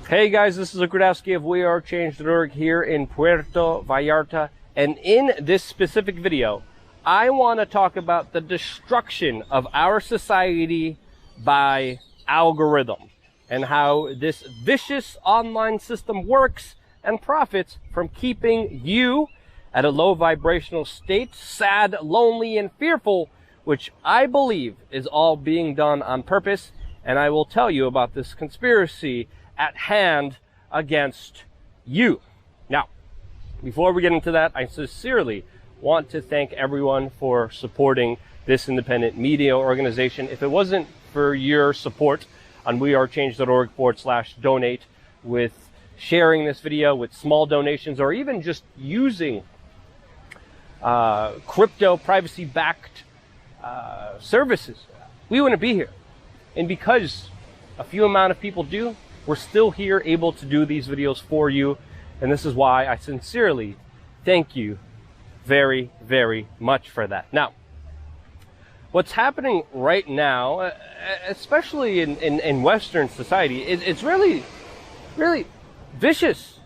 Hey guys, this is Grudowski of WeAreChange.org here in Puerto Vallarta, and in this specific video I want to talk about the destruction of our society by algorithm and how this vicious online system works and profits from keeping you at a low vibrational state, sad, lonely, and fearful, which I believe is all being done on purpose. And I will tell you about this conspiracy at hand against you. Now, before we get into that, I sincerely want to thank everyone for supporting this independent media organization. If it wasn't for your support on wearechange.org/donate, with sharing this video with small donations, or even just using crypto privacy-backed services, we wouldn't be here. And because a few amount of people do, we're still here able to do these videos for you. And this is why I sincerely thank you very, very much for that. Now, what's happening right now, especially in Western society, it's really, really vicious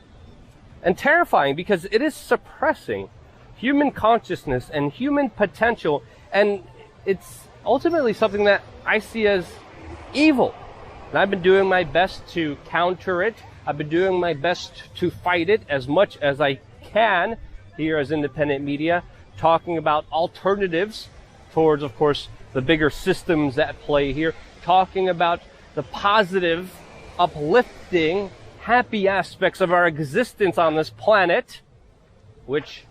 and terrifying, because it is suppressing human consciousness and human potential. And it's ultimately something that I see as evil. And I've been doing my best to counter it. I've been doing my best to fight it as much as I can here as independent media, talking about alternatives towards, of course, the bigger systems at play here, talking about the positive, uplifting, happy aspects of our existence on this planet, which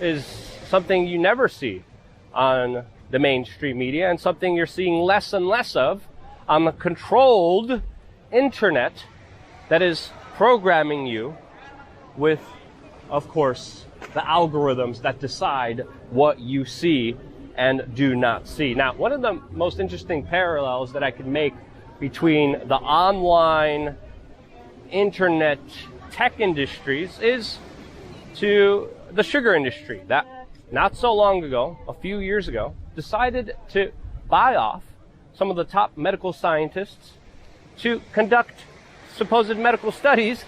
is something you never see on the mainstream media, and something you're seeing less and less of on the controlled internet that is programming you with, of course, the algorithms that decide what you see and do not see. Now, one of the most interesting parallels that I could make between the online internet tech industries is to the sugar industry that not so long ago, a few years ago, decided to buy off some of the top medical scientists to conduct supposed medical studies,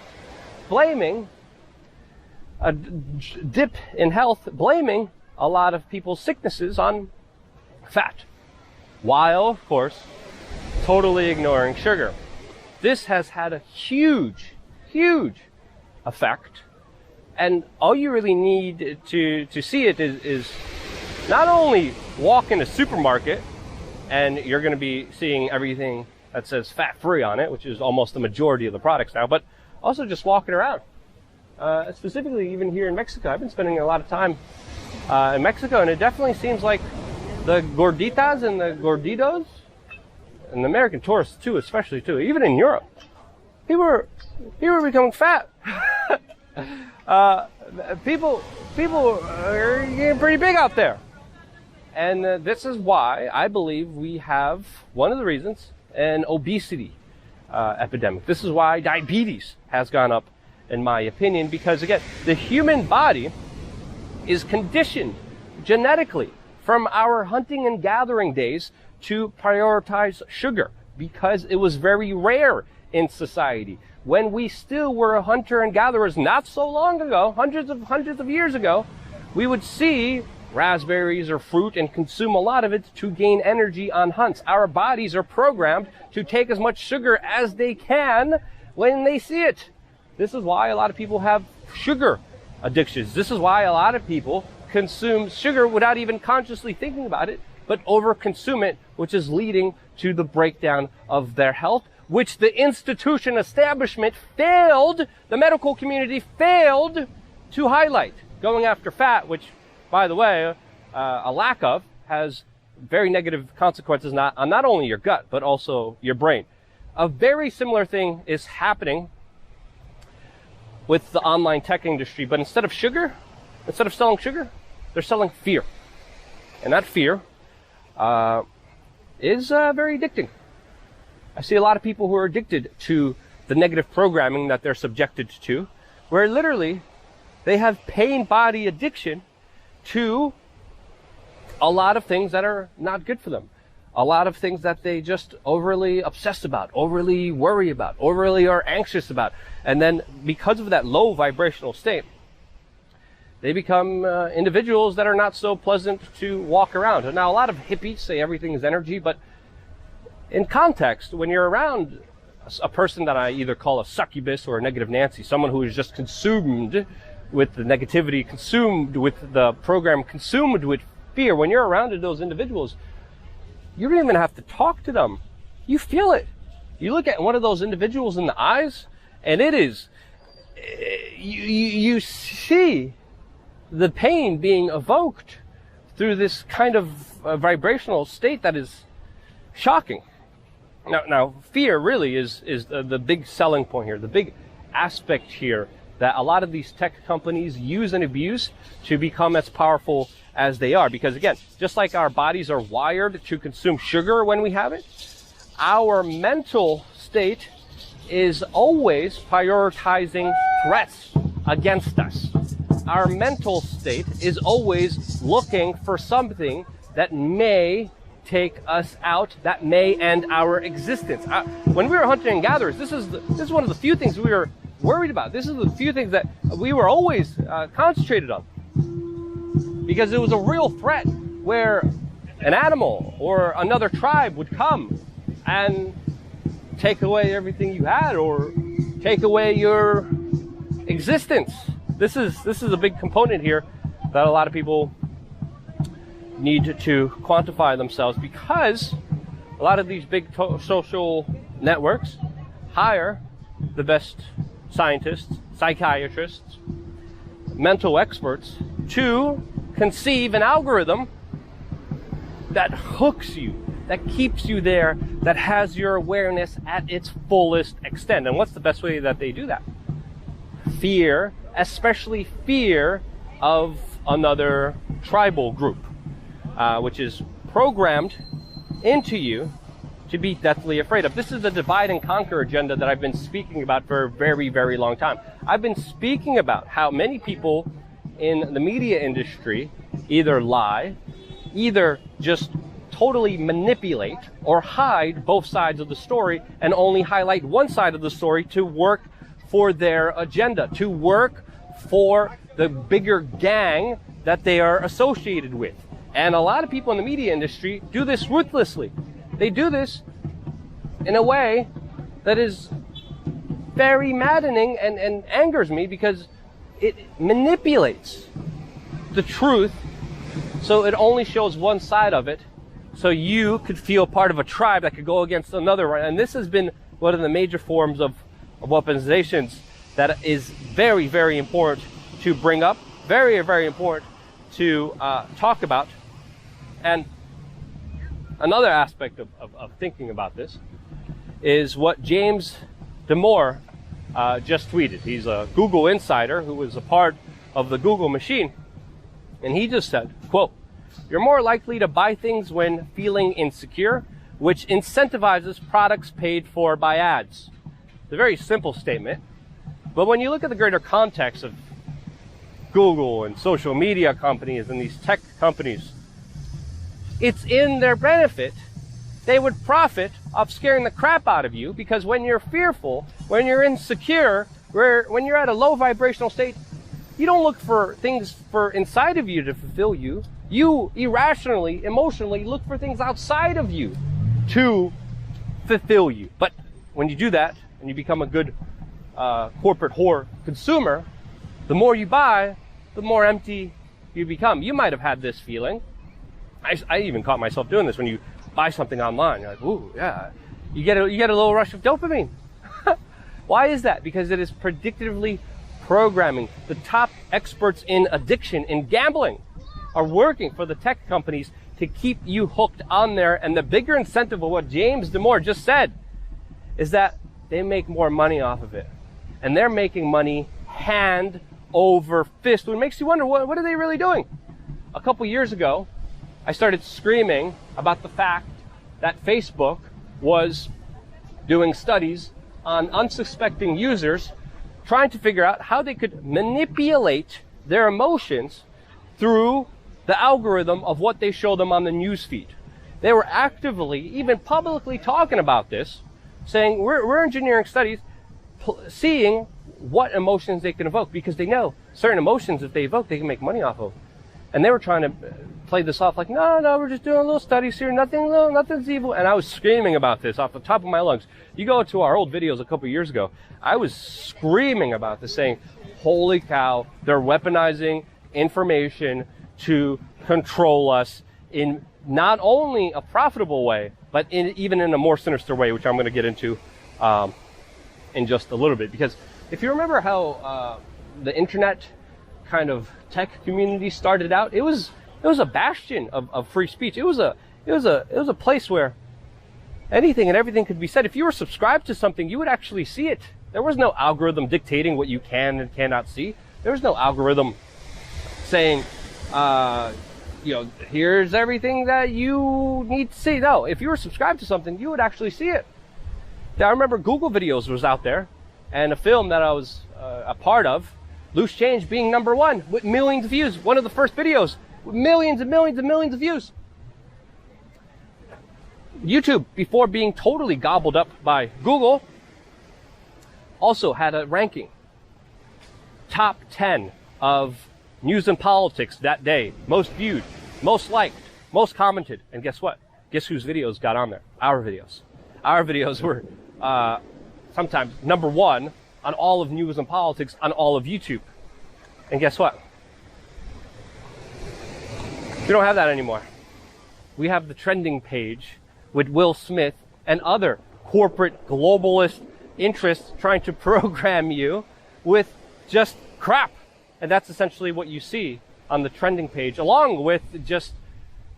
blaming a dip in health, blaming a lot of people's sicknesses on fat, while, of course, totally ignoring sugar. This has had a huge, huge effect. And all you really need to see it is not only walk in a supermarket and you're going to be seeing everything that says fat-free on it, which is almost the majority of the products now, but also just walking around. Specifically, even here in Mexico, I've been spending a lot of time in Mexico, and it definitely seems like the gorditas and the gorditos, and the American tourists too, especially too, even in Europe, people are becoming fat. People are getting pretty big out there. And this is why I believe we have, one of the reasons, an obesity epidemic. This is why diabetes has gone up, in my opinion, because, again, the human body is conditioned genetically from our hunting and gathering days to prioritize sugar, because it was very rare in society. When we still were hunter and gatherers not so long ago, hundreds of years ago, we would see raspberries or fruit and consume a lot of it to gain energy on hunts. Our bodies are programmed to take as much sugar as they can when they see it. This is why a lot of people have sugar addictions. This is why a lot of people consume sugar without even consciously thinking about it, but overconsume it, which is leading to the breakdown of their health, which the institution establishment failed, the medical community failed to highlight. Going after fat, which, by the way, a lack of has very negative consequences on not only your gut, but also your brain. A very similar thing is happening with the online tech industry, but instead of selling sugar, they're selling fear. And that fear is very addicting. I see a lot of people who are addicted to the negative programming that they're subjected to, where literally they have pain body addiction to a lot of things that are not good for them. a lot of things that they just overly obsess about, overly worry about, overly are anxious about. And then because of that low vibrational state, they become individuals that are not so pleasant to walk around. And now a lot of hippies say everything is energy, but in context, when you're around a person that I either call a succubus or a negative Nancy, someone who is just consumed with the negativity, consumed with the program, consumed with fear, when you're around those individuals, you don't even have to talk to them. You feel it. You look at one of those individuals in the eyes, and it is, you see the pain being evoked through this kind of vibrational state that is shocking. Now, fear really is the big selling point here, the big aspect here that a lot of these tech companies use and abuse to become as powerful as they are. Because again, just like our bodies are wired to consume sugar when we have it, our mental state is always prioritizing threats against us. Our mental state is always looking for something that may take us out, that may end our existence. When we were hunting and gatherers, this is one of the few things we were worried about. This is the few things that we were always concentrated on, because it was a real threat where an animal or another tribe would come and take away everything you had or take away your existence. This is a big component here that a lot of people need to quantify themselves, because a lot of these big social networks hire the best scientists, psychiatrists, mental experts to conceive an algorithm that hooks you, that keeps you there, that has your awareness at its fullest extent. And what's the best way that they do that? Fear, especially fear of another tribal group, which is programmed into you to be deathly afraid of. This is the divide and conquer agenda that I've been speaking about for a very, very long time. I've been speaking about how many people in the media industry either lie, either just totally manipulate or hide both sides of the story and only highlight one side of the story to work for their agenda, to work for the bigger gang that they are associated with. And a lot of people in the media industry do this ruthlessly. They do this in a way that is very maddening and angers me, because it manipulates the truth so it only shows one side of it, so you could feel part of a tribe that could go against another. And this has been one of the major forms of weaponizations that is very, very important to bring up, very, very important to talk about. And another aspect of thinking about this is what James Damore just tweeted. He's a Google insider who was a part of the Google machine. And he just said, quote, "You're more likely to buy things when feeling insecure, which incentivizes products paid for by ads." It's a very simple statement. But when you look at the greater context of Google and social media companies and these tech companies, it's in their benefit. They would profit off scaring the crap out of you, because when you're fearful, when you're insecure, when you're at a low vibrational state, you don't look for things for inside of you to fulfill you. You irrationally, emotionally look for things outside of you to fulfill you. But when you do that and you become a good corporate whore consumer, the more you buy, the more empty you become. You might have had this feeling. I even caught myself doing this when you buy something online. You're like, ooh, yeah. You get a little rush of dopamine. Why is that? Because it is predictively programming. The top experts in addiction, in gambling, are working for the tech companies to keep you hooked on there. And the bigger incentive of what James Damore just said is that they make more money off of it. And they're making money hand over fist. What makes you wonder, what are they really doing? A couple years ago, I started screaming about the fact that Facebook was doing studies on unsuspecting users, trying to figure out how they could manipulate their emotions through the algorithm of what they show them on the news feed. They were actively, even publicly talking about this, saying we're engineering studies, seeing what emotions they can evoke, because they know certain emotions, if they evoke, they can make money off of. And they were trying to play this off like, no, we're just doing little studies here, nothing's evil. And I was screaming about this off the top of my lungs. You go to our old videos a couple years ago, I was screaming about this, saying, holy cow, they're weaponizing information to control us in not only a profitable way, but even in a more sinister way, which I'm going to get into in just a little bit. Because if you remember how the internet kind of tech community started out, it was a bastion of free speech. It was a place where anything and everything could be said. If you were subscribed to something, you would actually see it. There was no algorithm dictating what you can and cannot see. There was no algorithm saying, here's everything that you need to see. No, if you were subscribed to something, you would actually see it. Now, I remember Google videos was out there, and a film that I was a part of, Loose Change, being #1 with millions of views. One of the first videos with millions and millions and millions of views. YouTube, before being totally gobbled up by Google, also had a ranking. Top 10 of news and politics that day. Most viewed, most liked, most commented. And guess what? Guess whose videos got on there? Our videos. Our videos were sometimes #1 on all of news and politics on all of YouTube. And guess what? We don't have that anymore. We have the trending page with Will Smith and other corporate globalist interests trying to program you with just crap. And that's essentially what you see on the trending page, along with just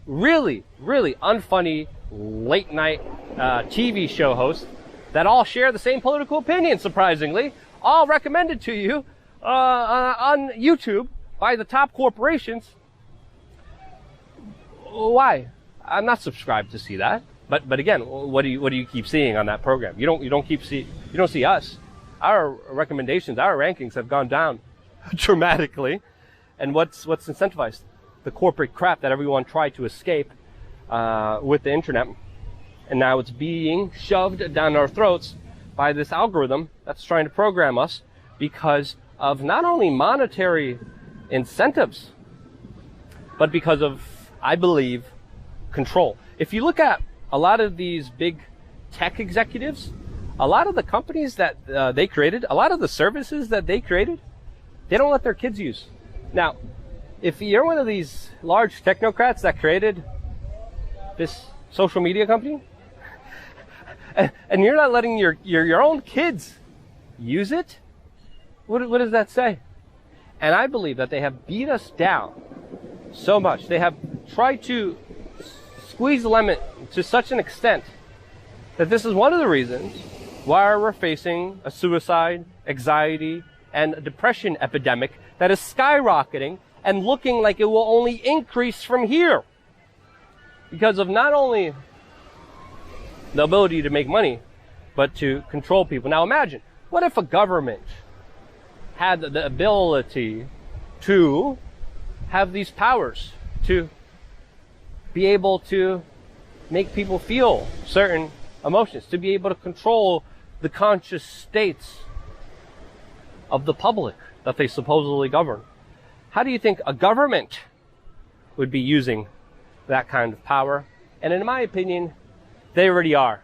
really, really unfunny late night TV show hosts that all share the same political opinion, surprisingly, all recommended to you on YouTube by the top corporations. Why? I'm not subscribed to see that. But again, what do you keep seeing on that program? You don't see us. Our recommendations, our rankings have gone down dramatically. And what's incentivized? The corporate crap that everyone tried to escape with the internet. And now it's being shoved down our throats by this algorithm that's trying to program us because of not only monetary incentives, but because of, I believe, control. If you look at a lot of these big tech executives, a lot of the companies that they created, a lot of the services that they created, they don't let their kids use. Now, if you're one of these large technocrats that created this social media company, and you're not letting your own kids use it, what does that say? And I believe that they have beat us down so much. They have tried to squeeze the lemon to such an extent that this is one of the reasons why we're facing a suicide, anxiety, and depression epidemic that is skyrocketing and looking like it will only increase from here. Because of not only the ability to make money, but to control people. Now imagine, what if a government had the ability to have these powers to be able to make people feel certain emotions, to be able to control the conscious states of the public that they supposedly govern? How do you think a government would be using that kind of power? And in my opinion, they already are.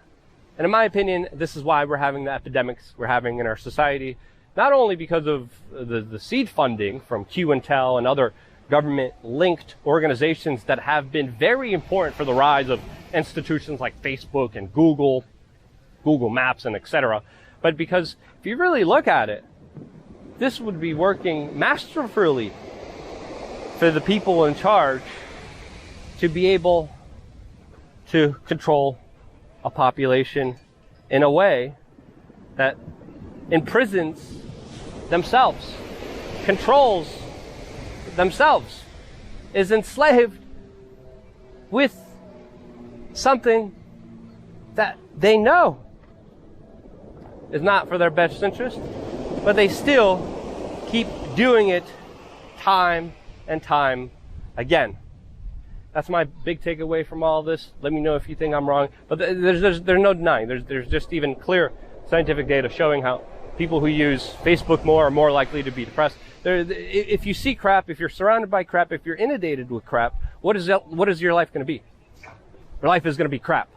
And in my opinion, this is why we're having the epidemics we're having in our society, not only because of the seed funding from Q&Tel and other government-linked organizations that have been very important for the rise of institutions like Facebook and Google Maps and etc. But because if you really look at it, this would be working masterfully for the people in charge to be able to control a population in a way that imprisons themselves, controls themselves, is enslaved with something that they know is not for their best interest, but they still keep doing it time and time again. That's my big takeaway from all this. Let me know if you think I'm wrong. But there's no denying. There's just even clear scientific data showing how people who use Facebook more are more likely to be depressed. If you see crap, if you're surrounded by crap, if you're inundated with crap, what is your life going to be? Your life is going to be crap.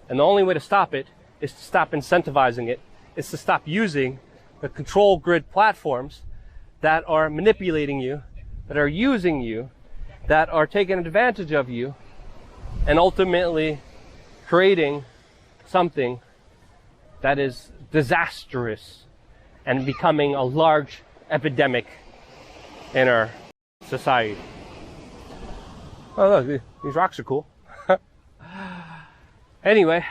And the only way to stop it is to stop incentivizing it, is to stop using the control grid platforms that are manipulating you, that are using you, that are taking advantage of you, and ultimately creating something that is disastrous and becoming a large epidemic in our society. Oh, look, these rocks are cool. Anyway,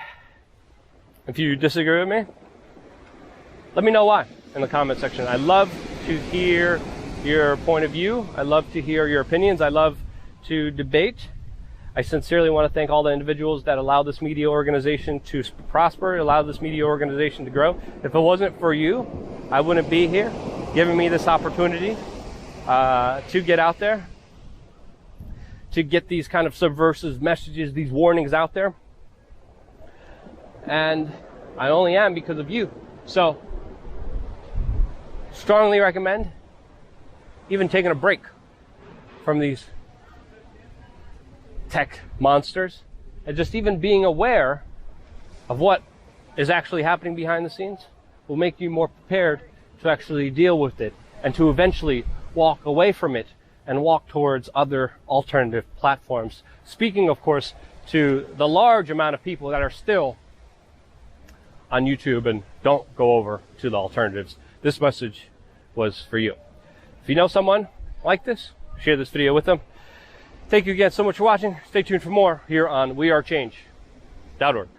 if you disagree with me, let me know why in the comment section. I love to hear your point of view. I love to hear your opinions. I love to debate. I sincerely want to thank all the individuals that allow this media organization to prosper, allow this media organization to grow. If it wasn't for you, I wouldn't be here, giving me this opportunity to get out there, to get these kind of subversive messages, these warnings out there. And I only am because of you. So, strongly recommend even taking a break from these tech monsters and just even being aware of what is actually happening behind the scenes will make you more prepared to actually deal with it and to eventually walk away from it and walk towards other alternative platforms. Speaking, of course, to the large amount of people that are still on YouTube and don't go over to the alternatives, this message was for you. If you know someone like this, share this video with them. Thank you again so much for watching. Stay tuned for more here on wearechange.org.